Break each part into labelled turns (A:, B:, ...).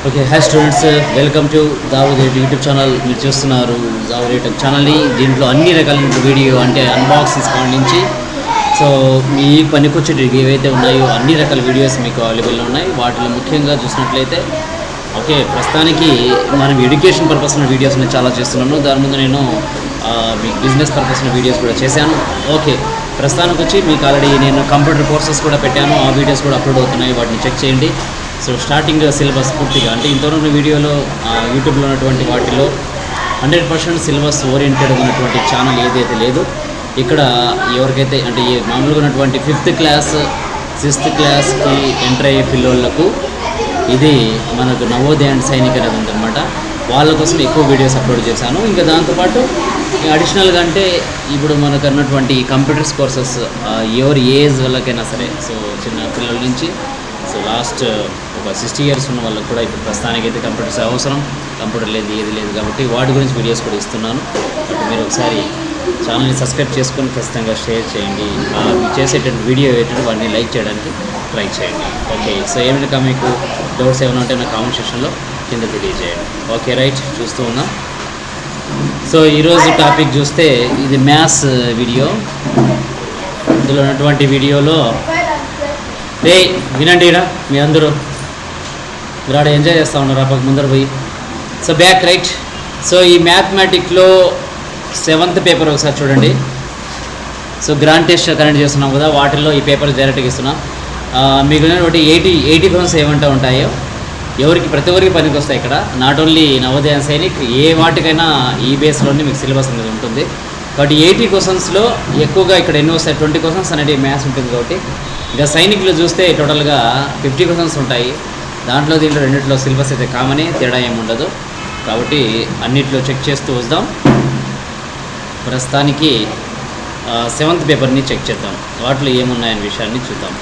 A: Okay, hi students, welcome to దావుదేట్ YouTube channel. మీరు చూస్తున్నారు దావుదేట్ ఛానల్ని. దీంట్లో అన్ని రకాలైన వీడియో అంటే అన్బాక్సింగ్స్ నుంచి సో మీ పనికొచ్చేటి ఏవైతే ఉన్నాయో అన్ని రకాల వీడియోస్ మీకు అవైలబుల్లో ఉన్నాయి. వాటిలో ముఖ్యంగా చూసినట్లయితే ఓకే, ప్రస్తుతానికి మనం ఎడ్యుకేషన్ పర్పస్ ఉన్న వీడియోస్ చాలా చేస్తున్నాను. దాని ముందు నేను మీకు బిజినెస్ పర్పస్ ఉన్న వీడియోస్ కూడా చేశాను. ఓకే, ప్రస్తుతానికి వచ్చి మీకు ఆల్రెడీ నేను కంప్యూటర్ కోర్సెస్ కూడా పెట్టాను. ఆ వీడియోస్ కూడా అప్లోడ్ అవుతున్నాయి, వాటిని చెక్ చేయండి. సో స్టార్టింగ్ సిలబస్ పూర్తిగా అంటే ఇంతవరకు వీడియోలో యూట్యూబ్లో ఉన్నటువంటి వాటిలో 100% సిలబస్ ఓరియంటెడ్ ఉన్నటువంటి ఛానల్ ఏదైతే లేదు. ఇక్కడ ఎవరికైతే అంటే మామూలుగా ఉన్నటువంటి 5th క్లాస్ 6th క్లాస్కి ఎంటర్ అయ్యే పిల్లోళ్ళకు ఇది మనకు నవోదయ అండ్ సైనిక్ అనేది ఉందన్నమాట. వాళ్ళ కోసం ఎక్కువ వీడియోస్ అప్లోడ్ చేశాను. ఇంకా దాంతోపాటు అడిషనల్గా అంటే ఇప్పుడు మనకు అన్నటువంటి కంప్యూటర్స్ కోర్సెస్ ఎవరి ఏజ్ వాళ్ళకైనా సరే, సో చిన్న పిల్లల నుంచి సో లాస్ట్ ఒక 60 years ఉన్న వాళ్ళకి కూడా ఇప్పుడు ప్రస్తుతానికి అయితే కంప్యూటర్స్ అవసరం. కంప్యూటర్ లేదు, ఏది లేదు కాబట్టి వాటి గురించి వీడియోస్ కూడా ఇస్తున్నాను. బట్ మీరు ఒకసారి ఛానల్ని సబ్స్క్రైబ్ చేసుకొని ఖచ్చితంగా షేర్ చేయండి. చేసేటువంటి వీడియో ఏంటంటే వాటిని లైక్ చేయడానికి ట్రై చేయండి. ఓకే, సో ఏమైనా మీకు డౌట్స్ ఏమైనా ఉంటే నా కామెంట్ సెక్షన్లో కింద తెలియజేయండి. ఓకే రైట్, చూస్తూ ఉన్నాం. సో ఈరోజు టాపిక్ చూస్తే ఇది మ్యాథ్స్ వీడియో. ఇందులో ఉన్నటువంటి వీడియోలో వినండి రా, మీ అందరూ మీరు ఆడ ఎంజాయ్ చేస్తూ ఉన్నారు అప్పటికి ముందర పోయి. So back right. సో ఈ మ్యాథమెటిక్లో 7th పేపర్ ఒకసారి చూడండి. సో గ్రాండ్ టెస్ట్ కనెక్ట్ చేస్తున్నాం కదా, వాటిల్లో ఈ పేపర్ డైరెక్ట్గా ఇస్తున్నాం. మీకు ఒకటి 80 క్వశ్చన్స్ ఏమంటూ ఉంటాయో ఎవరికి ప్రతి ఒక్కరికి పనికి వస్తాయి. ఇక్కడ నాట్ ఓన్లీ నవోదయ సైనిక్, ఏ వాటికైనా ఈ బేస్లోనే మీకు సిలబస్ అనేది ఉంటుంది. కాబట్టి 80 క్వశ్చన్స్లో ఎక్కువగా ఇక్కడ ఎన్ని వస్తాయి, 20 క్వశ్చన్స్ అనేది మ్యాథ్స్ ఉంటుంది. కాబట్టి ఇంకా సైనిక్లో చూస్తే టోటల్గా 50 క్వశ్చన్స్ ఉంటాయి. దాంట్లో దీంట్లో రెండిట్లో సిలబస్ అయితే కామనే, తేడా ఏమి ఉండదు. కాబట్టి అన్నిట్లో చెక్ చేస్తూ వద్దాం. ప్రస్తుతానికి 7th పేపర్ని చెక్ చేద్దాం, వాటిలో ఏమున్నాయనే విషయాన్ని చూద్దాం.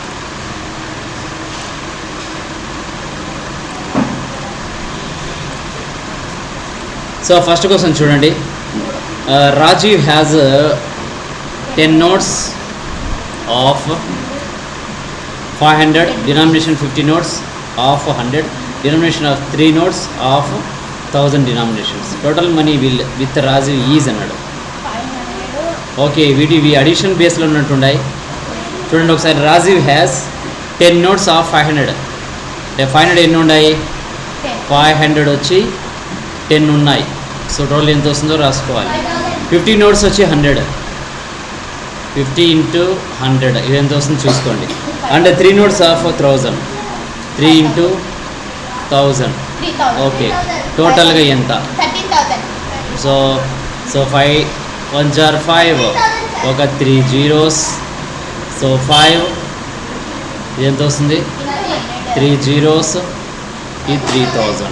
A: సో ఫస్ట్ క్వశ్చన్ చూడండి. Rajiv has 10 notes of 500, denomination 50 notes of 100, denomination of 3 notes of 1000 denominations. Total money will with Rajiv is అన్నాడు. ఓకే, వీటివి అడిషన్ బేస్లో ఉన్నట్టున్నాయి. చూడండి ఒకసారి. Rajiv has 10 notes of 500. 500 ఎన్ని ఉన్నాయి? 500 వచ్చి 10 ఉన్నాయి. సో టోటల్ ఎంత వస్తుందో రాసుకోవాలి. 50 notes వచ్చి 100, 50 into 100 ఇది ఎంత వస్తుందో చూసుకోండి. And 3 notes of 1000, 3 into 1000. Okay, టోటల్గా ఎంత? సో 5 1s are 5, ఒక 3 zeros. సో 5 ఇది ఎంత వస్తుంది? 3 zeros, ఈ 3000,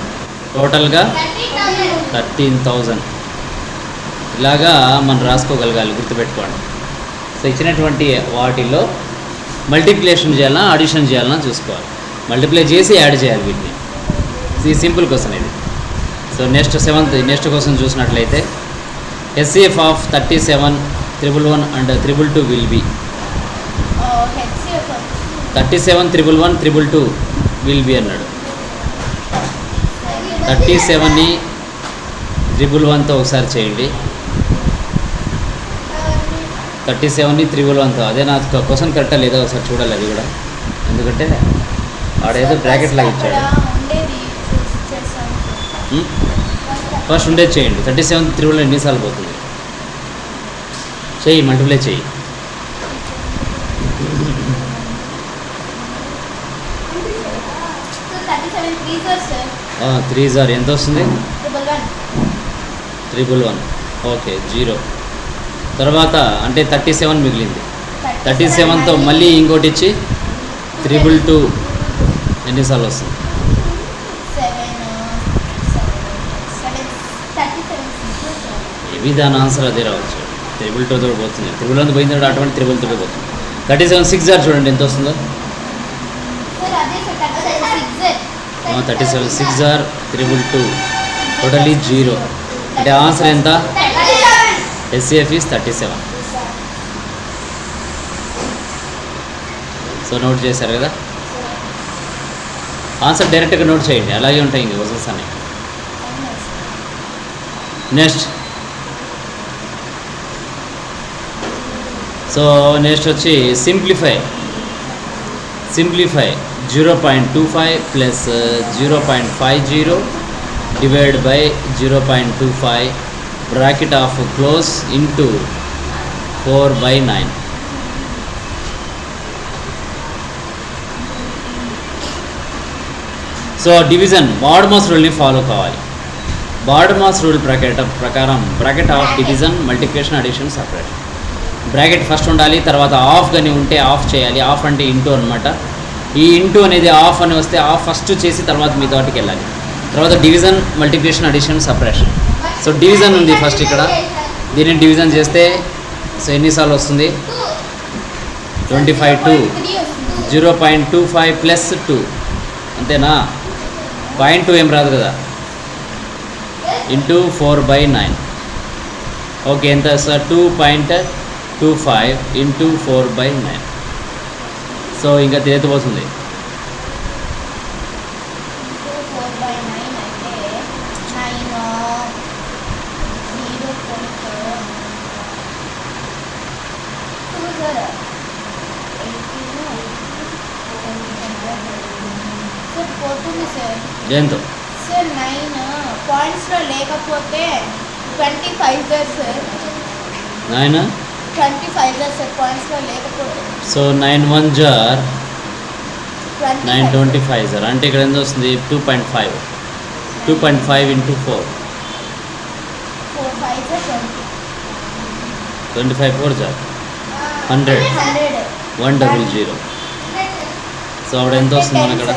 A: టోటల్గా 13,000. ఇలాగా మనం రాసుకోగలగాలి, గుర్తుపెట్టుకోండి. సో ఇచ్చినటువంటి వాటిల్లో మల్టిప్లికేషన్ చేయాలన్నా అడిషన్ చేయాలన్నా చూసుకోవాలి. మల్టిప్లై చేసి యాడ్ చేయాలి వీటిని. ఇది సింపుల్ క్వశ్చన్ ఇది. సో నెక్స్ట్ క్వశ్చన్ చూసినట్లయితే HCF of 37, 111 and 222 will be. 37, 111, 222 will be అన్నాడు. 37ని 111తో ఒకసారి చేయండి. 37ని 111తో. అదే నా క్వశ్చన్ కరెక్టా లేదా ఒకసారి చూడాలి అది కూడా, ఎందుకంటే ఆడేదో బ్రాకెట్ లాగా ఇచ్చాడు. ఫస్ట్ ఉండేది చేయండి. 37 311 ఎన్నిసార్లు పోతుంది? చెయ్యి, మల్టిప్లై చెయ్యి. 3s are ఎంత వస్తుంది? 111. ఓకే, 0. తర్వాత అంటే 37 మిగిలింది. 37తో మళ్ళీ ఇంకోటి ఇచ్చి 322 ఎన్నిసార్లు వస్తుంది? ఇవి దాని ఆన్సర్ అదే రావచ్చు. 322తో పోతుంది. 311 పోయిన తర్వాత అటువంటి 322 పోతుంది. 37 6 are చూడండి ఎంత వస్తుందో. 37 6 are 322, టోటలీ 0. అంటే ఆన్సర్ ఎంత? HCF is 37. సో నోట్ చేశారు కదా. ఆన్సర్ డైరెక్ట్గా నోట్ చేయండి, అలాగే ఉంటాయి ఇంక క్వశ్చన్స్ అన్ని. నెక్స్ట్ సో నెక్స్ట్ వచ్చి simplify 0.25 plus 0.50 divide by 0.25 bracket of close into 4/9. So division BODMAS రూల్ని ఫాలో కావాలి. బార్డమాస్ రూల్ ప్రకారం bracket of division, multiplication, addition, separation. Bracket first ఉండాలి, తర్వాత ఆఫ్ కానీ ఉంటే ఆఫ్ చేయాలి. ఆఫ్ అంటే ఇంటూ అనమాట. ఈ ఇంటూ అనేది ఆఫ్ అని వస్తే ఆఫ్ ఫస్ట్ చేసి తర్వాత మీ తోటికి వెళ్ళాలి. తర్వాత division, multiplication, addition, separation. So division ఉంది ఫస్ట్ ఇక్కడ, దీన్ని డివిజన్ చేస్తే సో ఎన్నిసార్లు వస్తుంది? 25 2 0.25 ప్లస్ 2 అంతేనా? 0.2 ఏం రాదు కదా, ఇంటూ 4/9. ఓకే, ఎంత సార్? 2.25 ఇంటూ 4/9. సో ఇంకా తెలియపోతుంది. ఎంతో
B: సార్ 9 పాయింట్స్లో లేకపోతే 25 సార్.
A: 9
B: 25 సార్ పాయింట్స్లో లేకపోతే.
A: సో 9 1 జార్ 925 సార్. అంటే ఇక్కడ ఎంత వస్తుంది? 2.5 ఇంటూ 4
B: 4 5 20.
A: 25 4 జార్ 100 100. సో అప్పుడు ఎంత వస్తుంది మన అక్కడ?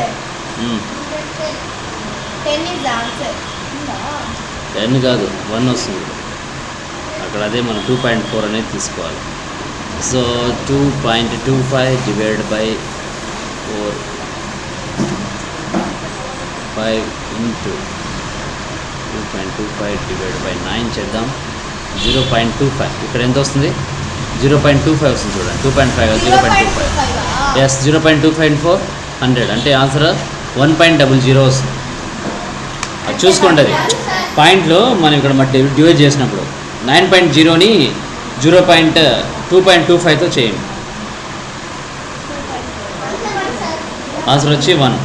B: 10 is answer.
A: 10 కాదు 1 వస్తుంది అక్కడ. అదే మనం 2.4 అనేది తీసుకోవాలి. So 2.25 divide by 4/5 into 2.25 divide by 9 చేద్దాం. 0.25 ఇక్కడ ఎంత వస్తుంది? 0.25 వస్తుంది చూడండి. 2.5 0.25. Yes, 0.25 into 4 100. అంటే ఆన్సర్ 1.00 వస్తుంది. అది చూసుకోండి. అది పాయింట్లో మనం ఇక్కడ డివైడ్ చేసినప్పుడు 9.0ని 2.25తో చేయండి. ఆన్సర్ వచ్చి 1.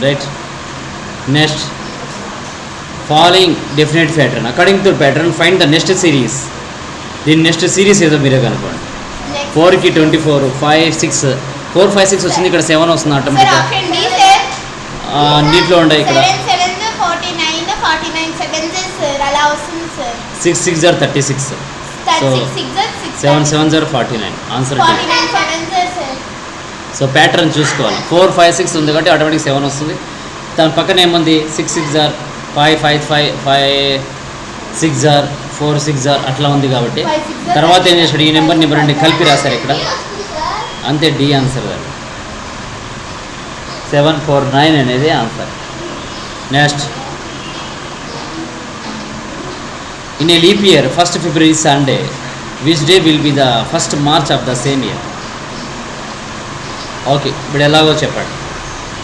A: Right. Next, following definite pattern. According to pattern, find the next series. The next series ఏదో మీరే కనుక్కోండి. 4కి 24 5 6 4 5 6 వచ్చింది. ఇక్కడ 7 వస్తుంది ఆటోమేటిక్గా. నీటిలో ఉండే ఇక్కడ
B: 49 సెకండ్స్ సార్ అలా వస్తుంది sir.
A: 6 6 are 36. So 7 7 are 49. Answer
B: 49 seconds sir.
A: So pattern చూసుకోవాలి. 4 5 6 ఉంది కాబట్టి ఆటోమేటిక్ 7 వస్తుంది. దాని పక్కన ఏముంది? 6 6 are 5 5 5 5 6 are 4 6 are అట్లా ఉంది కాబట్టి తర్వాత ఏం చేశాడు? ఈ నెంబర్ని రెండు కలిపి రాశారు ఇక్కడ. అంతే, డి ఆన్సర్ కాదు. 749 అనేది answer. Next, in a leap year first February Sunday which day will be the first March of the same year? Okay, ఇప్పుడు ఎలాగో చెప్పండి.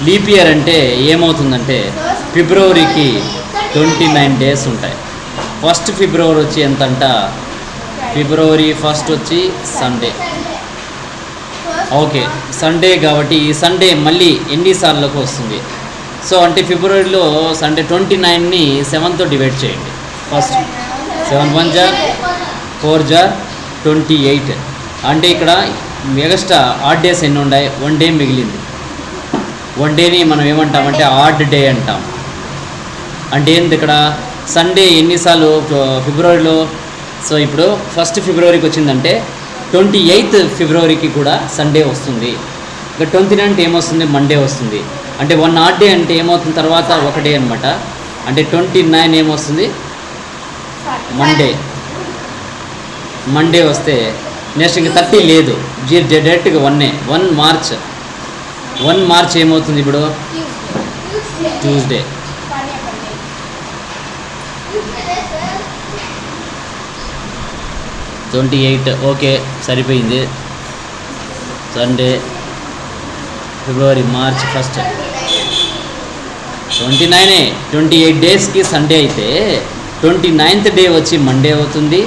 A: లీప్ ఇయర్ అంటే ఏమవుతుందంటే ఫిబ్రవరికి 29 డేస్ ఉంటాయి. ఫస్ట్ ఫిబ్రవరి వచ్చి ఎంతంట? ఫిబ్రవరి 1 వచ్చి సండే. ఓకే, సండే కాబట్టి ఈ సండే మళ్ళీ ఎన్నిసార్లకు వస్తుంది? సో అంటే ఫిబ్రవరిలో సండే 29ని 7తో డివైడ్ చేయండి. ఫస్ట్ 7 1 జార్ 4 జార్ 28. అంటే ఇక్కడ ఎక్స్ట్రా ఆడ్ డేస్ ఎన్ని ఉన్నాయి? 1 డే మిగిలింది. 1 డేని మనం ఏమంటామంటే ఆడ్ డే అంటాం. అంటే ఏంది ఇక్కడ? సండే ఎన్నిసార్లు ఫిబ్రవరిలో? సో ఇప్పుడు 1 ఫిబ్రవరికి వచ్చిందంటే 28 ఫిబ్రవరికి కూడా సండే వస్తుంది. ఇక 29 ఏమొస్తుంది? మండే వస్తుంది. అంటే 1 ఆడ్ డే అంటే ఏమవుతుంది? తర్వాత 1 డే అనమాట. అంటే 29 ఏమొస్తుంది? మండే వస్తే నెక్స్ట్ ఇంకా 30 లేదు, డైరెక్ట్గా 1 మార్చ్. 1 మార్చ్ ఏమవుతుంది ఇప్పుడు? ట్యూస్డే. 28 ఓకే సరిపోయింది. సండే, ఫిబ్రవరి, మార్చ్ 1 29 28 డేస్కి సండే అయితే 29th డే వచ్చి మండే అవుతుంది.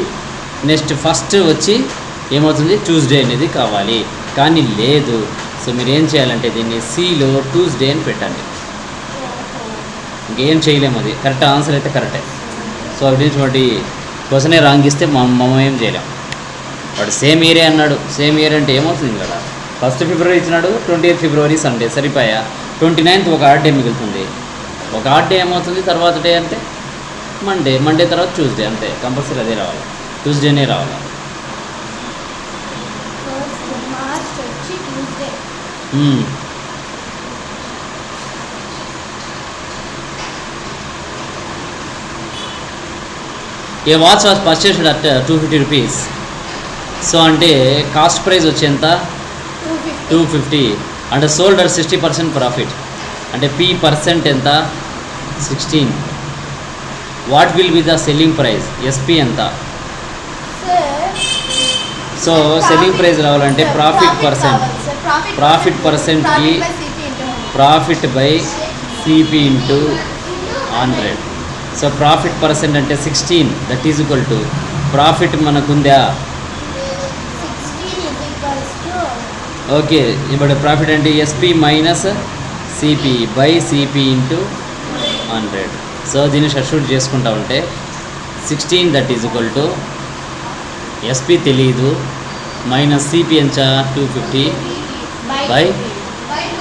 A: నెక్స్ట్ 1 వచ్చి ఏమవుతుంది? ట్యూస్డే అనేది కావాలి. కానీ లేదు. సో మీరు ఏం చేయాలంటే దీన్ని సిలో ట్యూస్డే అని పెట్టండి. ఇంకేం చేయలేము, అది కరెక్ట్ ఆన్సర్ అయితే కరెక్టే. సో అటువంటి క్వశ్చనే రాంగ్ ఇస్తే మనం ఏం చేయలేం. వాడు సేమ్ ఇయరే అన్నాడు. సేమ్ ఇయర్ అంటే ఏమవుతుంది కదా, 1 ఫిబ్రవరి ఇచ్చినాడు, 28 ఫిబ్రవరి సండే సరిపోయా. 29th ఒక ఆడ్ డే మిగులుతుంది. ఒక ఆడ్ డే ఏమవుతుంది? తర్వాత డే అంటే మండే తర్వాత ట్యూస్డే, అంతే. కంపల్సరీ అదే రావాలి, ట్యూస్డేనే రావాలి.
B: మార్చ్ వచ్చి Tuesday.
A: A watch was purchased at 250 rupees. So అంటే కాస్ట్ ప్రైస్ వచ్చేంత 250 అంటే సోల్డ్ అట్ 60% ప్రాఫిట్. అంటే P పర్సెంట్ ఎంత? 16. What will be the selling price? SP ఎంత? సో సెల్లింగ్ ప్రైస్ రావాలంటే ప్రాఫిట్ పర్సెంట్కి profit by CP into 100. So profit percent అంటే 16, that is equal to profit మనకుందా? ఓకే, ఇప్పుడు ప్రాఫిట్ అంటే SP minus CP by CP into 100. So దీన్ని substitute చేసుకుంటా ఉంటే 16 that is equal to SP తెలియదు మైనస్ CP ఎంత? 250 బై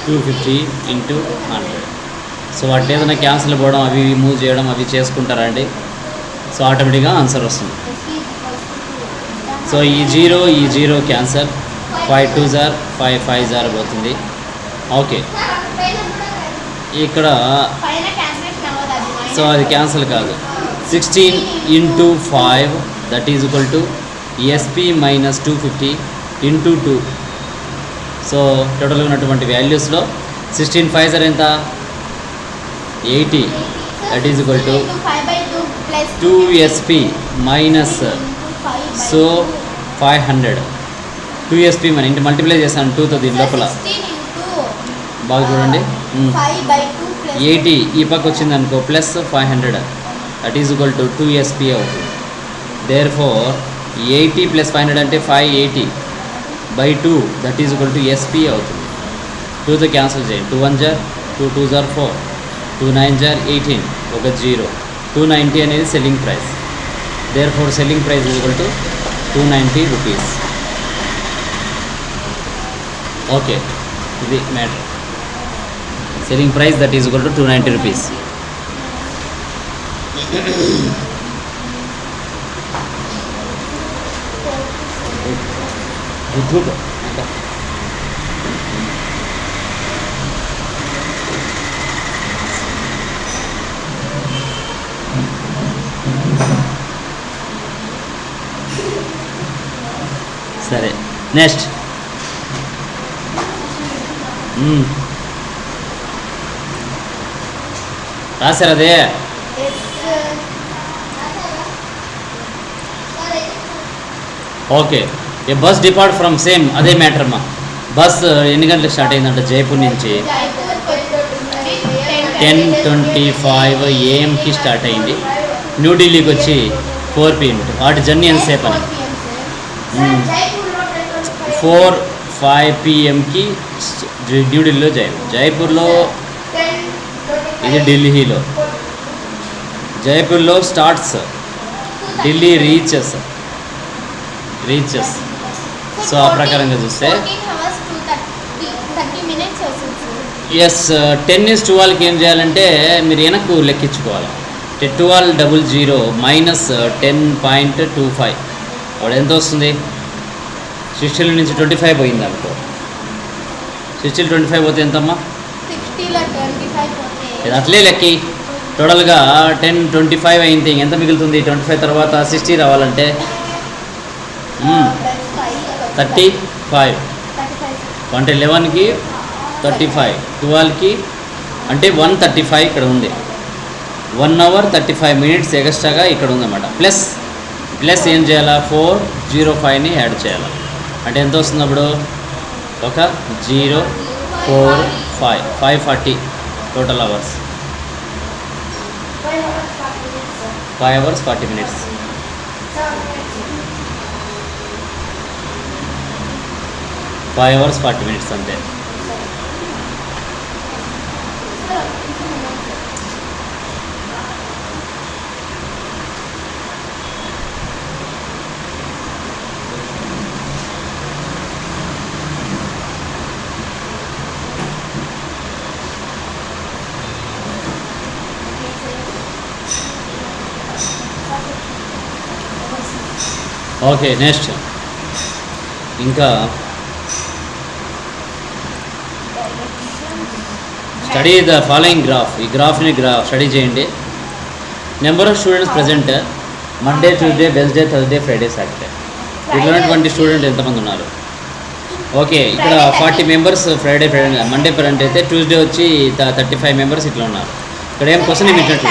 A: 250 ఇంటూ 100. సో వాటి ఏదైనా క్యాన్సిల్ పోవడం, అవి మూవ్ చేయడం, అవి చేసుకుంటారా అండి? సో ఆటోమేటిక్గా ఆన్సర్ వస్తుంది. సో ఈ జీరో క్యాన్సల్, 5 2s 5 5s పోతుంది. ఓకే, ఇక్కడ సో అది క్యాన్సిల్ కాదు. 16 into 5 that is equal to SP minus 250 into 2. So టోటల్గా ఉన్నటువంటి వాల్యూస్లో 16 5s ఎంత? 80, that is equal to 2SP minus so 500. 2SP మన ఇంటి మల్టిప్లై చేస్తాను 2తో దీని లోపల. బాగా చూడండి, 80 ఈ పక్క వచ్చింది అనుకో plus 500 that is equal to 2SP అవుతుంది. దేర్ ఫోర్ 80 ప్లస్ 500 అంటే 580 by 2 that is equal to SP అవుతుంది. 2తో క్యాన్సిల్ చేయండి. 2 1s 2 2s 4 2 9s 18 ఒక 0. 290 అనేది selling price. Therefore selling price is equal to 290 rupees. Okay, ఇది matter. Selling price that is equal to 290 rupees. సరే, next రాశారు అదే. Okay, a bus depart from same అదే మ్యాటర్ అమ్మా. Bus ఎన్ని గంటలకు స్టార్ట్ అయిందంటే జైపూర్ నుంచి 10:25 AM స్టార్ట్ అయింది. న్యూఢిల్లీకి వచ్చి 4 PM. వాటి జర్నీ ఎంతసేపు అని? 4-5 PM న్యూఢిల్లీలో జైపూర్లో, ఇది ఢిల్లీలో. జైపూర్లో స్టార్ట్స్, ఢిల్లీ రీచెస్. సో ఆ ప్రకారంగా చూస్తే ఎస్ 10:12కి ఏం చేయాలంటే మీరు వెనక్కు లెక్కించుకోవాలి. 12:00 మైనస్ 10.25 వాడు ఎంత వస్తుంది? 60 నుంచి 25 పోయింది అనుకో. 60 25 పోతే ఎంతమ్మా? ఇది అట్లే లెక్కి టోటల్గా 10:25 అయింది. ఎంత మిగులుతుంది? 25 తర్వాత 60 రావాలంటే 35. అంటే 11కి 35, 12కి అంటే 1:35 ఇక్కడ ఉంది. 1 hour 35 minutes ఎక్స్ట్రాగా ఇక్కడ ఉందన్నమాట. ప్లస్ ఏం చేయాలా? 405ని యాడ్ చేయాలి. అంటే ఎంత వస్తుంది అప్పుడు? ఒక 045 540 total hours. 5 hours 40 minutes. 5 hours 40 minutes అంతే. ఓకే, నెక్స్ట్ ఇంకా స్టడీ ద ఫాలోయింగ్ గ్రాఫ్. ఈ గ్రాఫ్ని స్టడీ చేయండి. Number of students present Monday, Tuesday, Wednesday, Thursday, Friday, Saturday. ఇక్కడ ఉన్నటువంటి స్టూడెంట్ ఎంతమంది ఉన్నారు? ఓకే, ఇక్కడ 40 మెంబర్స్ ఫ్రైడే మండే ప్రజెంట్ అయితే, ట్యూస్డే వచ్చి 35 మెంబర్స్ ఇట్లా ఉన్నారు. ఇక్కడ ఏం క్వశ్చన్ ఏమి ఇచ్చినట్టు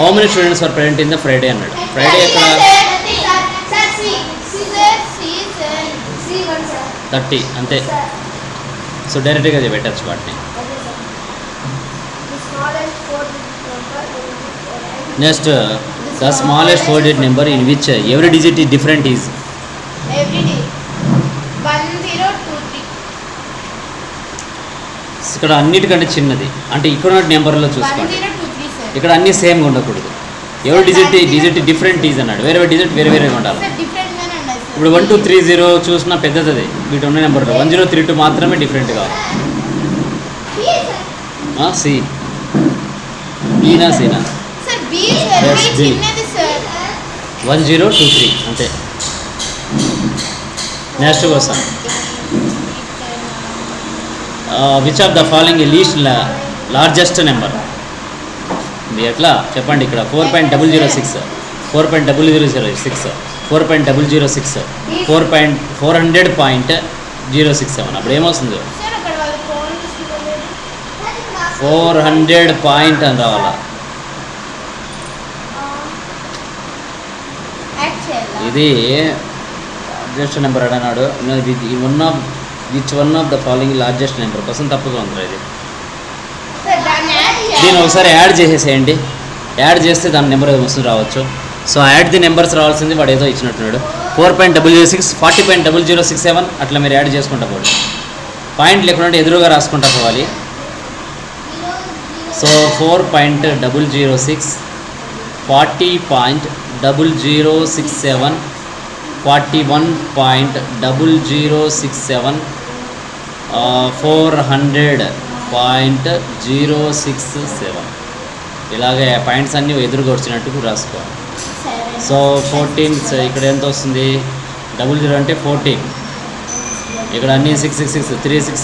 A: how many students are present in the Friday అన్నాడు. ఫ్రైడే ఇక్కడ 30 అంతే. సో డైరెక్ట్గా పెట్టచ్చు వాటిని. Next the smallest 4-digit number in which every digit is different is
B: 1023.
A: ఇక్కడ అన్నిటికంటే చిన్నది. అంటే ఇక్కడ ఉన్న నెంబర్లో చూసుకోండి.
B: 1023 సార్.
A: ఇక్కడ అన్నీ సేమ్గా ఉండకూడదు. ఎవరి డిజిట్ డిఫరెంట్ ఈజ్ అన్నాడు. వేరే డిజిట్ వేరేగా ఉండాలి.
B: సార్ డిఫరెంట్ గానే ఉన్నాయి సార్.
A: ఇప్పుడు 1230 చూసినా పెద్దది. వీటి ఉన్న నెంబర్లో 1032 మాత్రమే డిఫరెంట్ కావాలి. సి బీనా సీనా
B: sir B sir
A: Yes,
B: B
A: B.
B: చిన్నది సార్.
A: 1023 అంతే. Next question which of the following least largest number. ఎట్లా చెప్పండి. ఇక్కడ 4.006, 4.006, 4.006, 400.067. అప్పుడు ఏమొస్తుంది?
B: సార్ అక్కడ వాళ్ళు ఫోన్ తీసుకోలేదు.
A: 400 పాయింట్ అని రావాలా.
B: యాడ్ చేయాలా?
A: ఇది లార్జెస్ట్ నెంబర్ అన్నాడు. Which one of the following largest number కోసం తప్పుగా ఉంది. ఇది
B: సార్ దాన్ని యాడ్
A: దీన్ని
B: చేయాలి.
A: ఒకసారి యాడ్ చేసేసేయండి. యాడ్ చేస్తే దాని నెంబర్ వస్తుంది రావచ్చు. సో యాడ్ ది నెంబర్స్ రావాల్సింది వాడు ఏదో ఇచ్చినట్టున్నాడు. 4.006, 40.0067 అట్లా మీరు యాడ్ చేసుకుంటా పోండి. పాయింట్ లేకుండా ఎదురుగా రాసుకుంటా పోవాలి. సో 4.006, 40.0067, 41.0067, 400.067 ఇలాగే పాయింట్స్ అన్నీ ఎదురుగా వచ్చినట్టు రాసుకోవాలి. సో 14 ఇక్కడ ఎంత వస్తుంది? 00 అంటే 14. ఇక్కడ అన్నీ 666, 36,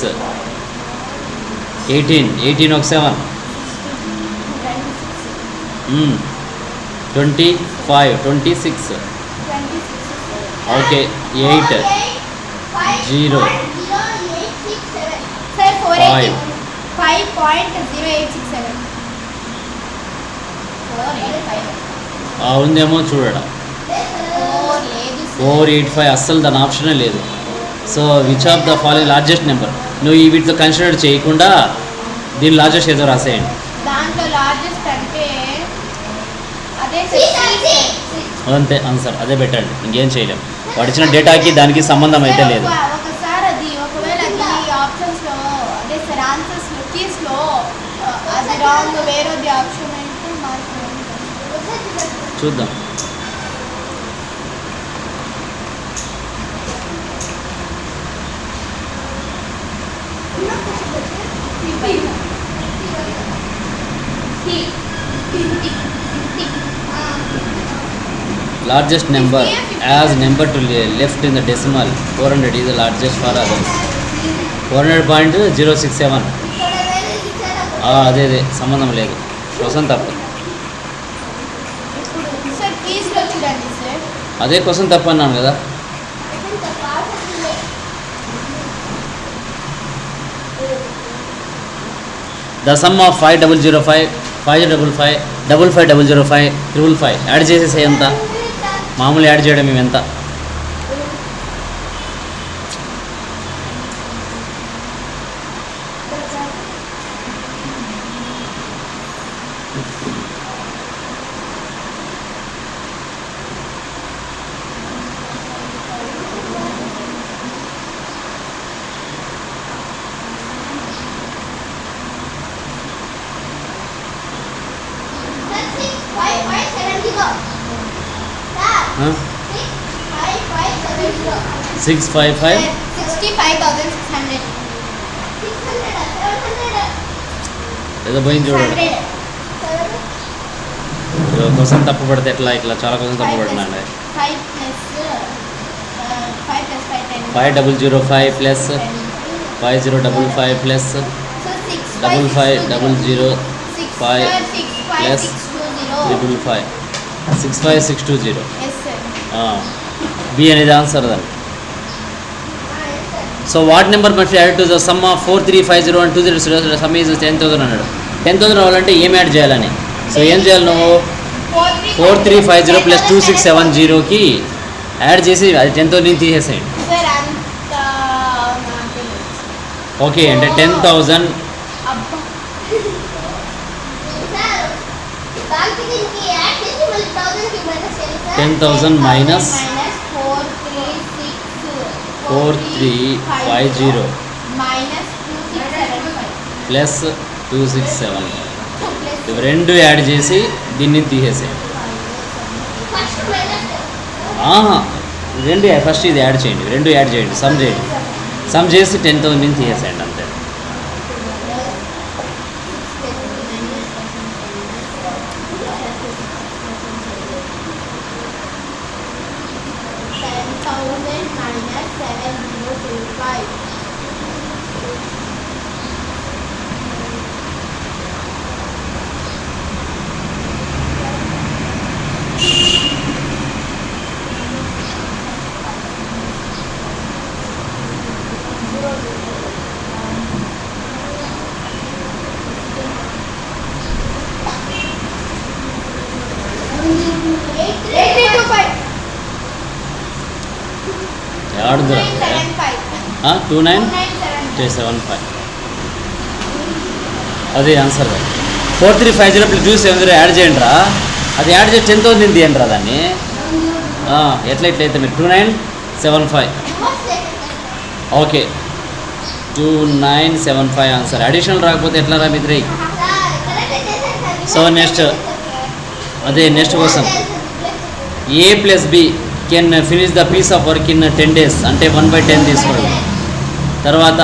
A: 18 ఒక 7, 25, 26. Okay 8, 0,
B: sir
A: 5.
B: 5.0867. 485.
A: ఉందేమో చూడడం.
B: 4 లేదు సార్.
A: 485 అస్సలు దాని ఆప్షనే లేదు. So which of the following largest number. నువ్వు ఈ వీటితో కన్సిడర్ చేయకుండా దీని లార్జెస్ట్ ఏదో రాసేయండి.
B: దాంట్లో లార్జెస్ట్ అంటే అదే సార్.
A: అంతే ఆన్సర్ అదే పెట్టండి. ఇంకేం చేయలేము. వాడు ఇచ్చిన డేటాకి దానికి సంబంధం అయితే లేదు.
B: ఒకసారి అది ఒకవేళ అది ఆప్షన్స్లో అదే సార్ ఆన్సర్స్లో కీస్లో అది రాంగ్ వేరేది ఆప్షన్ అయితే మార్క్
A: చూద్దాం. Largest number as number to left in the decimal 400 is the largest for others. 400.067 అదే సంబంధం లేదు. క్వశ్చన్ తప్పు. అదే క్వశ్చన్ తప్పు అన్నాను కదా. ద సమ్ ఆఫ్ 5005 5055 5500 555 యాడ్ చేసేసే ఎంత మామూలు యాడ్ చేయడం మేము ఎంత
B: Huh?
A: 655
B: 65,600.
A: ఏదో పోయింది చూడండి. క్వశ్చన్ తప్పు పడితే ఎట్లా ఇట్లా చాలా క్వశ్చన్ తప్పు పడినాయండి. 5005 ప్లస్ 5055 ప్లస్ 5500 5 ప్లస్ 555 65620 బి అనేది ఆన్సర్ దాన్ని. So what number must add to the sum of 4350 and 2000 some is 10,000 అన్నాడు. 10,000 రావాలంటే ఏం యాడ్ చేయాలని. సో ఏం చేయాలి నువ్వు 4350 ప్లస్ 2670కి యాడ్ చేసి అది 10,000 తీసేసేయండి. ఓకే అంటే 10,000 10,000 మైనస్ 4350 ప్లస్ 2670 ఇవి రెండు యాడ్ చేసి దీన్ని తీసేసేయండి. రెండు ఫస్ట్ ఇది యాడ్ చేయండి, రెండు యాడ్ చేయండి, సమ్ చేయండి, సమ్ చేసి 10,000 తీసేసేయండి అంతే. ఆడుదురా 2975 అదే ఆన్సర్. 4350 ప్లస్ 2700 యాడ్ చేయండి రా, అది యాడ్ చేసి 10,000 తీయండి రా దాన్ని. ఎట్లయితే మీరు 2975 ఓకే 2975 ఆన్సర్. అడిషనల్ రాకపోతే ఎట్లా రా మిత్రి. సో నెక్స్ట్ అదే next question A plus B can finish the piece of work in 10 days అంటే 1/10 తీసుకోండి. తర్వాత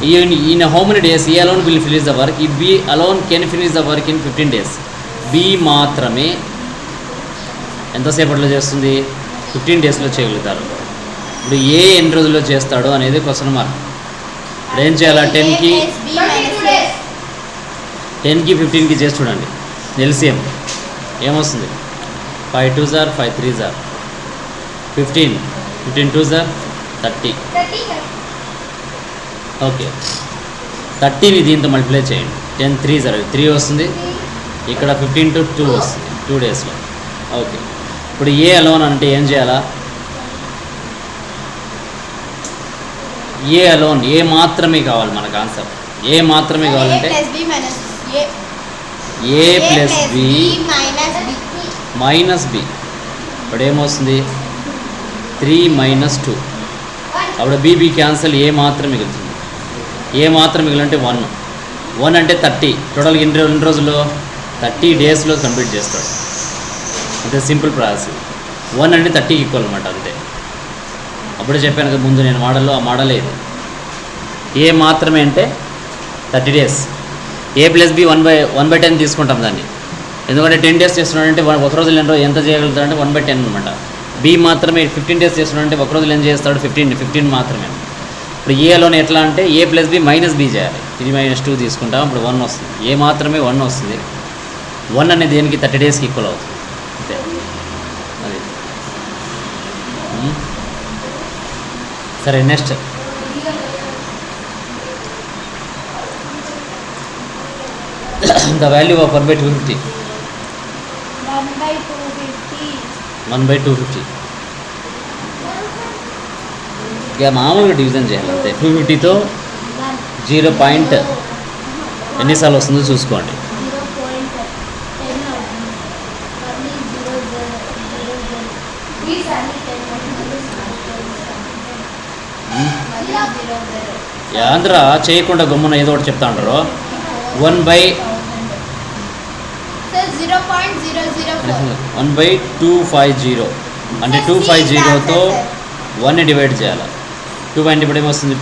A: ఈయన how many days A alone will finish the work, ఈ B alone can finish the work in 15 days. B మాత్రమే ఎంతసేపట్లో చేస్తుంది 15 daysలో చేయగలుగుతారు. ఇప్పుడు ఏ ఎన్ని రోజుల్లో చేస్తాడు అనేది క్వశ్చన్ మార్క్. ఇప్పుడు ఏం చేయాలా 10కి 15కి చేసి చూడండి. ఎల్సిఎం ఏమొస్తుంది 5 2s 5 3s 15 2s 30. ఓకే 30ని దీంతో మల్టిప్లై చేయండి. 10 3s 3 వస్తుంది, ఇక్కడ 15 to 2 వస్తుంది 2 daysలో. ఓకే ఇప్పుడు ఏ అలోన్ అంటే ఏం చేయాలా, ఏ అలోన్ ఏ మాత్రమే కావాలి మనకు ఆన్సర్. ఏ మాత్రమే కావాలంటే ఏ ప్లస్ బి మైనస్ బి. ఇప్పుడు ఏమొస్తుంది 3 - 2. అప్పుడు బీబీ క్యాన్సల్, ఏ మాత్రం మిగులుతుంది. ఏ మాత్రం మిగిలింటే 1 అంటే 30. టోటల్గా ఎన్ని రోజుల్లో 30 daysలో కంప్లీట్ చేస్తాడు. అంతే సింపుల్ ప్రాసెస్. 1 అంటే 30కి ఈక్వల్ అనమాట అంతే. అప్పుడే చెప్పాను కదా ముందు నేను మోడల్లో, ఆ మోడలే ఇది. ఏ మాత్రమే అంటే 30 days. ఏ ప్లస్ బి 1/10 తీసుకుంటాం దాన్ని, ఎందుకంటే 10 days చేస్తున్నాడంటే ఒక రోజులు ఎంత చేయగలుగుతాడంటే 1/10 అనమాట. బి మాత్రమే 15 days చేస్తున్నాడంటే ఒక రోజులు ఏం చేస్తాడు 15 మాత్రమే. ఇప్పుడు ఏలోనే ఎట్లా అంటే ఏ ప్లస్ బి మైనస్ బి చేయాలి. 3 - 2 తీసుకుంటాం, అప్పుడు 1 వస్తుంది. ఏ మాత్రమే 1 వస్తుంది. 1 అనేది దేనికి 30 daysకి ఈక్వల్ అవుతుంది అంతే. అది సరే నెక్స్ట్ ద వాల్యూ ఆఫ్ 1/250.
B: 1/250.
A: 1/250 ఇక మామూలుగా డివిజన్ చేయాలి అంతే. 250తో 0 పాయింట్ ఎన్నిసార్లు వస్తుందో చూసుకోండి.
B: 0.10 అవుతుంది. మళ్ళీ 0 ప్లీజ్ అన్ని 10 మళ్ళీ 0
A: ఆంధ్ర చేయకుండా గమ్మున ఏదో ఒకటి చెప్తా ఉంటారు. 1/250 అంటే 250తో 1ని డివైడ్ చేయాలి. 2 పాయింట్ ఇప్పుడు ఏమొస్తుంది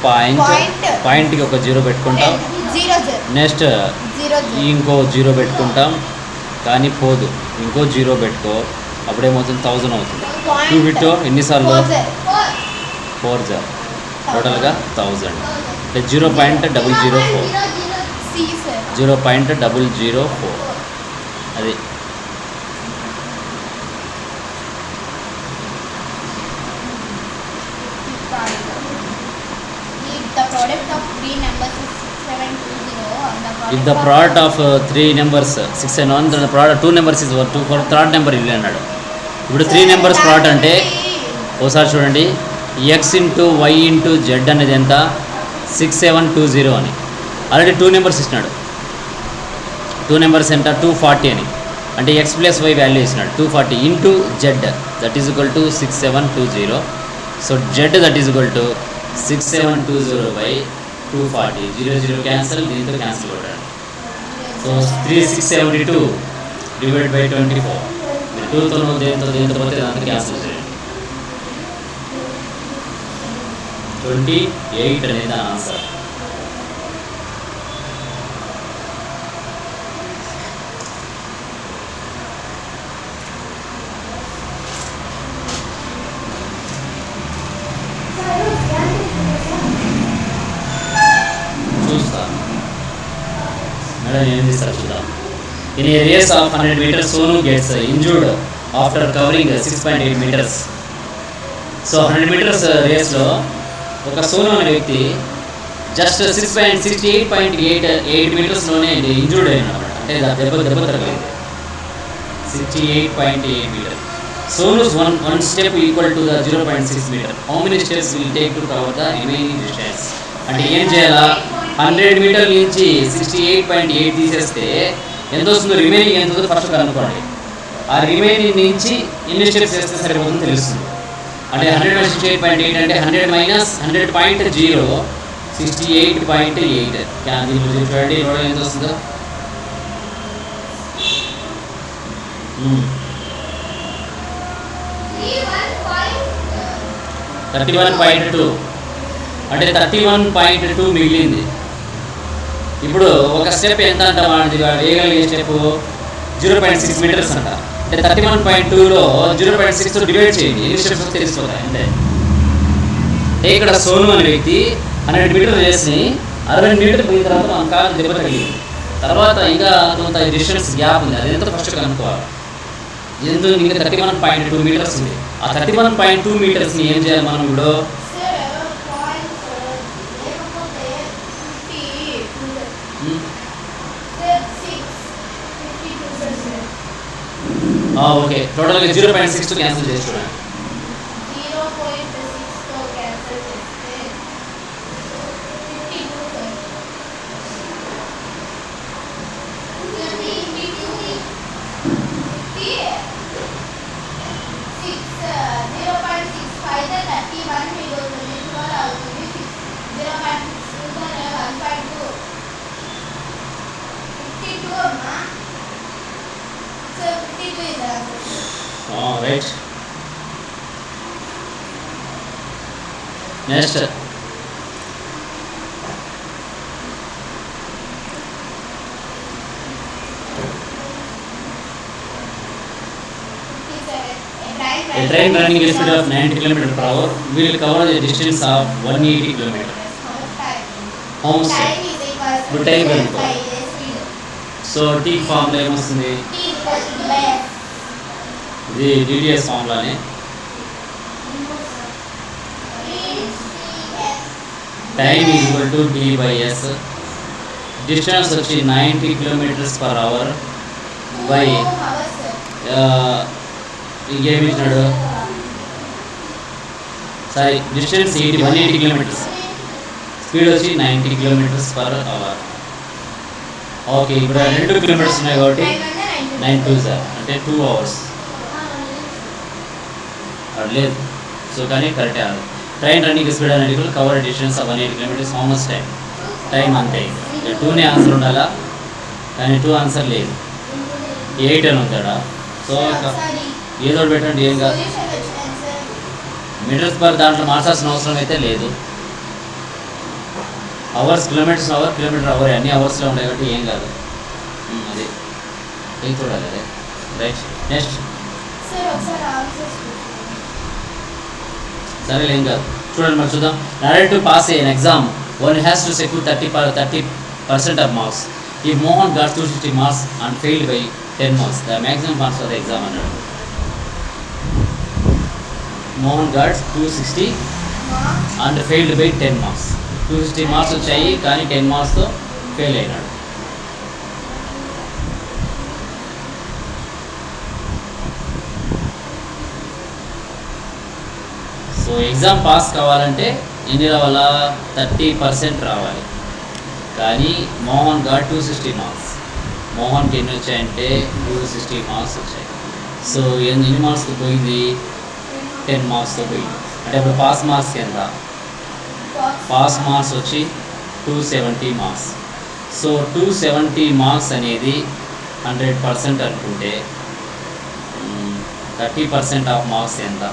A: పాయింట్కి ఒక 0 పెట్టుకుంటాం. నెక్స్ట్ ఇంకో 0 పెట్టుకుంటాం కానీ పోదు, ఇంకో 0 పెట్టుకో, అప్పుడేమవుతుంది 1000 అవుతుంది. 250 ఎన్నిసార్లు 4 టోటల్గా 1000 అంటే 0.004 0.004 అది. If the product of 3 numbers 6 and 1, then the product 2 numbers is 1, 2 for third number ఇల్లు అన్నాడు. ఇప్పుడు 3 నెంబర్స్ ప్రోడక్ట్ అంటే ఒకసారి చూడండి, x into y into z అనేది ఎంత 6720 అని. ఆల్రెడీ 2 నెంబర్స్ ఇచ్చినాడు. 2 నెంబర్స్ ఎంత 240 అని, అంటే x ప్లస్ y వాల్యూ ఇచ్చినాడు 240 into z that is equal to 6720. So z that is equal to 6720/240. 0 cancel, దీంతో క్యాన్సిల్ కొట్టాడు. So 3672 divide by 24. మీరు 2తో దేంతో పోతే దాంతో క్యాన్సిల్ చేయండి. 28 అనేది answer. In a race of 100 meters, Sonu gets injured after covering 6.8 meters. So 100 meters race లో ఒక సోను అనే వ్యక్తి జస్ట్ 68.8 మీటర్స్లోనే ఇంజూర్డ్ అయినాడు. అంటే దెబ్బ తగిలింది. 68.8 metre. Sonu's one step equal to the 0.6 meter. How many steps will take to cover the remaining distance? అంటే ఏం చేయాలా, 100 మీటర్ల నుంచి 68.8 తీసేస్తే ఎంత వస్తుందో, రిమైనింగ్ ఎంత వస్తుందో ఫస్ట్ కనుక్కోండి. ఆ రిమైనింగ్ నుంచి ఎన్ని స్టెప్స్ చేస్తే సరిపోతుందో తెలుస్తుంది. అంటే 100 - 68.8 అంటే 100 - 100.0 68.8. దీంట్లో చూడండి ఎంత వస్తుందో. 31.2 అంటే 31.2 మిగిలింది. ఇప్పుడు ఒక స్టెప్ ఎంత అంట, వాడిది వేయగలిగే స్టెప్ 0.6 మీటర్స్ అంట. అంటే 31.2లో 0.6తో డివైడ్ చేయండి, ఎన్ని స్టెప్స్ తెలిసిపోతాయి. అంటే ఇక్కడ సోను అనే వ్యక్తి 100 మీటర్లు చేసి 60 మీటర్లు పోయిన తర్వాత మన కాలు దెబ్బ తగిలింది. తర్వాత ఇంకా కొంత డిస్టెన్స్ గ్యాప్ ఉంది, అది ఎంత ఫస్ట్ కనుక్కోవాలి. ఎందుకు ఇంకా 31.2 మీటర్స్ ఉంది. ఆ 31.2 మీటర్స్ని ఏం చేయాలి మనం ఇప్పుడు, ఓకే టోటల్గా 0.6తో క్యాన్సిల్ చేసి చూడండి.
B: 0.6తో క్యాన్సిల్ చేస్తే 0.65 31 మిగులుతుంది, 12 అవుతుంది. 0.6 1.2 52 అమ్మా. So 52 is the answer.
A: Right. Next a train running a speed of 90 km/h will cover the distance of 180 km. How much time is equal to time by speed. So t formula ఏమొస్తుంది,
B: t equals to by s.
A: ఇది dts ఫార్ములానే. Time equal to d/s. Distance వచ్చి 90 km/h by ఇంకేమి ఇచ్చినాడు, sorry distance 180 km, speed వచ్చి 90 km/h. Okay, ఇప్పుడు 2 kilometres ఉన్నాయి కాబట్టి 9 2 సార్ అంటే 2 hours అది లేదు. సో కానీ కరెక్టే. ట్రైన్ రన్నింగ్ స్పీడ్ అనేది cover distance 180 km, how much time అంతే. ఇక 2నే ఆన్సర్ ఉండాలా, కానీ 2 ఆన్సర్ లేదు, 8 అని ఉంటాడా. సో ఏదో పెట్టండి, ఏం కాదు. మీటర్స్ పర్ దాంట్లో మార్చాల్సిన అవసరం అయితే లేదు. Hours, kilometres hour, kilometre hour అన్ని అవర్స్లో ఉంటాయి కాబట్టి ఏం కాదు. అది ఏం చూడాలి అదే. Right, next. సరే ఏం కాదు, చూడండి మరి చూద్దాం. నరేట్ to pass an exam one has to secure 30% of marks. ఈ Mohan got 260 marks and failed by 10 marks. The maximum marks for the exam అన్నాడు. Mohan got 260 and failed by 10 marks. 260 marks వచ్చాయి కానీ 10 మార్క్స్తో ఫెయిల్ అయినాడు. సో ఎగ్జామ్ పాస్ కావాలంటే ఎన్ని రావాలా, 30% రావాలి. కానీ మోహన్ గాట్ 260 మార్క్స్. మోహన్కి ఎన్ని వచ్చాయంటే 260 మార్క్స్ వచ్చాయి. సో ఎన్ని మార్క్స్తో పోయింది, 10 మార్క్స్తో పోయింది. అంటే ఇప్పుడు పాస్ మార్క్స్ ఎంత, పాస్ మార్క్స్ వచ్చి 270 మార్క్స్. సో 270 మార్క్స్ అనేది 100% అనుకుంటే 30% ఆఫ్ మార్క్స్ ఎంత.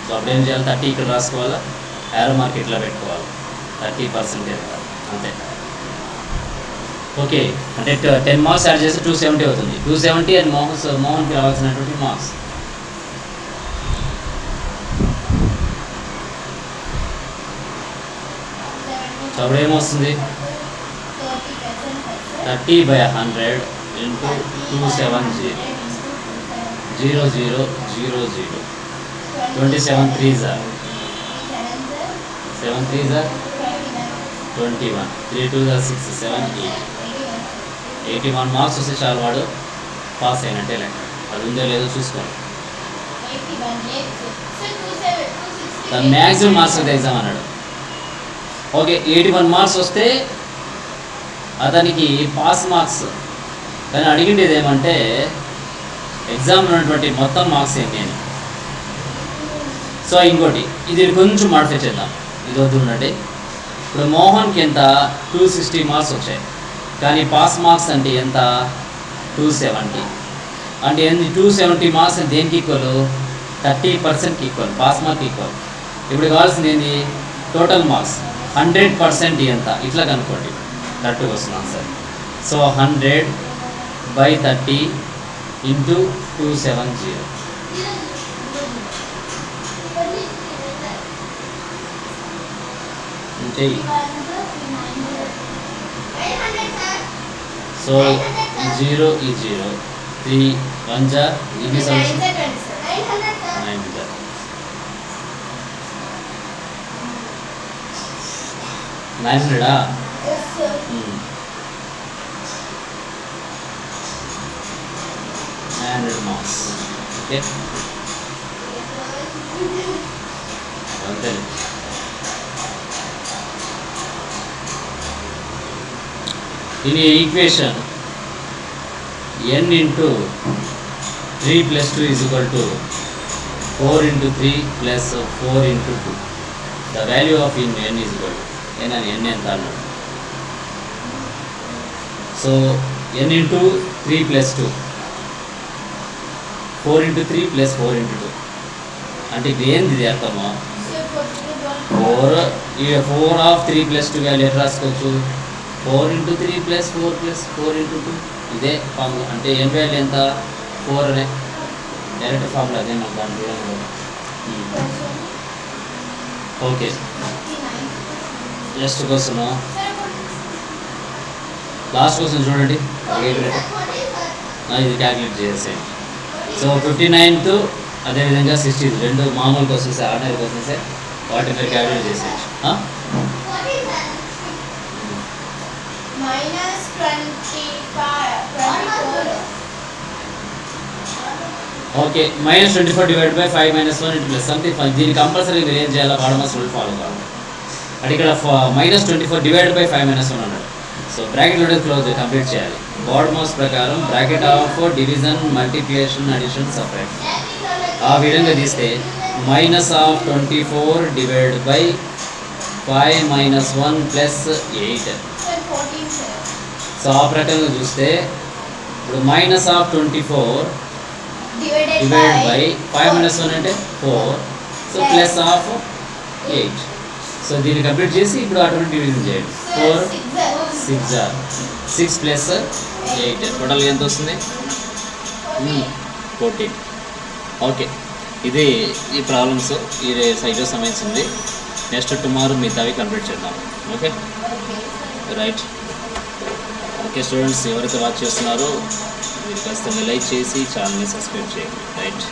A: సో అప్పుడు ఏం చేయాలి, 30 ఇక్కడ రాసుకోవాలా, యారో మార్క్ ఇట్లా పెట్టుకోవాలి, 30% ఎంత అంతే. ఓకే, అంటే 10 మార్క్స్ యాడ్ చేస్తే 270 అవుతుంది. 270 అని మోహన్కి రావాల్సినటువంటి మార్క్స్. సో అప్పుడు ఏమొస్తుంది, 30/100 into 270 0 0 0 0 27 3s are 7 3s are 21 3 2s are 6 7 8 81 marks వస్తే చాలు, వాడు పాస్ అయినట్టే లెక్క. అది ఉందో లేదో చూసుకోండి. The maximum marks of the exam అన్నాడు. ఓకే, 81 మార్క్స్ వస్తే అతనికి పాస్ మార్క్స్. కానీ అడిగిండేది ఏమంటే ఎగ్జామ్ ఉన్నటువంటి మొత్తం మార్క్స్ ఏంటి అని. సో ఇంకోటి ఇది కొంచెం మాడిఫై చేద్దాం, ఇది వద్దు ఉండండి. ఇప్పుడు మోహన్కి ఎంత 260 మార్క్స్ వచ్చాయి, కానీ పాస్ మార్క్స్ అంటే ఎంత 270. అంటే 270 మార్క్స్ దేనికి ఈక్వల్, 30%కి ఈక్వల్, పాస్ మార్క్ ఈక్వల్. ఇప్పుడు కావాల్సింది ఏంటి, టోటల్ మార్క్స్ 100% ఎంత, ఇట్లా కనుక్కోండి, కరెక్ట్గా వస్తుంది ఆన్సర్. సో 100/30 ఇంటూ 270 చెయ్యి. సో 0 ఈ 0 3 1 జా ఇది సొల్యూషన్ 900 900 మార్క్స్. ఓకే, అంతే. దీని equation n into 3 + 2 = 4 × 3 + 4 × 2. The value of n n అని n ఎంత అన్నాడు. సో n ఇంటూ 3 + 2 4 × 3 + 4 × 2 అంటే ఇది ఏంది, ఇది అర్థమా 4 ఆఫ్ 3 + 2 వాల్యూ ఎట్లా రాసుకోవచ్చు, 4 × 3 + 4 + 4 × 2 ఇదే ఫార్ములా. అంటే n వాల్యూ ఎంత 4 అనే డైరెక్ట్ ఫార్ములా అదే మనకు దాంట్లో. Okay, next question, last question చూడండి. ఇది క్యాల్కులేట్ చేసేయండి. సో 59 అదేవిధంగా 60 రెండు మామూలు క్వశ్చన్స్, ఆర్డినరీ క్వశ్చన్సే, వాటిని మీరు క్యాల్కులేట్ చేసేయండి. Okay -24 divide by 5 - 1 into plus something దీన్ని కంపల్సరీ మీరు ఏం చేయాలి బాడమస్ రూల్ ఫాలో కావాలి. అంటే ఇక్కడ -24 డివైడ్ బై 5 - 1 అన్నాడు. సో బ్రాకెట్ లోనే క్లోజ్ కంప్లీట్ చేయాలి. బాడమస్ ప్రకారం bracket of division multiplication addition separate ఆ విధంగా తీస్తే -24 divide by 5 - 1 plus 8.
B: Sir 14 sir.
A: So ఆ ప్రకారంగా చూస్తే ఇప్పుడు -24
B: డివైడెడ్
A: డివైడ్
B: బై
A: బై 5 - 1 అంటే 4. So plus of 8. సో దీన్ని కంప్లీట్ చేసి ఇప్పుడు అటువంటి డివిజన్ చేయండి. 4 6 ప్లస్ 8 టోటల్ ఎంత వస్తుంది 14. ఓకే ఇది ఈ ప్రాబ్లమ్స్ ఈ సైట్లో సంబంధించింది. నెక్స్ట్ టుమారో మిగతావి కంప్లీట్ చేద్దాం. Okay right. ఓకే స్టూడెంట్స్ ఎవరైతే వాచ్ చేస్తున్నారో మీరు కాస్త లైక్ చేసి ఛానల్ని సబ్స్క్రైబ్ చేయండి. రైట్.